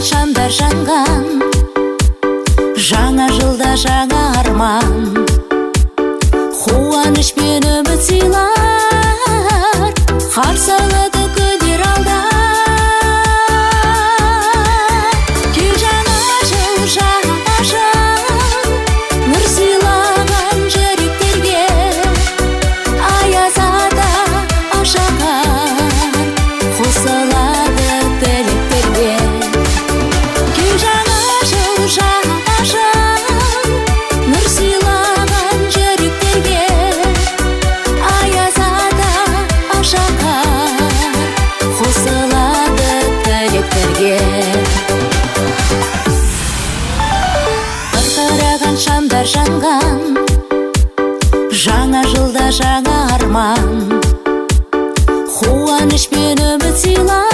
Шамдар жанған, жаңа жылда жаңа арман, қуаныш пен үміт сыйлар, қарсы алады күндер алда. Кел жаңа жыл, жаңа жыл, нұр сыйлаған жүректерге, аяз ата ашаған, қосылады тілектерге. Жаңа жыл, нұр сыйлаған жүректерге, аяз ата ашаған, қосылады тілектерге. Қырқыраған шамдар жанған, жаңа жылда жаңа арман, қуаныш пен үміт сыйлар.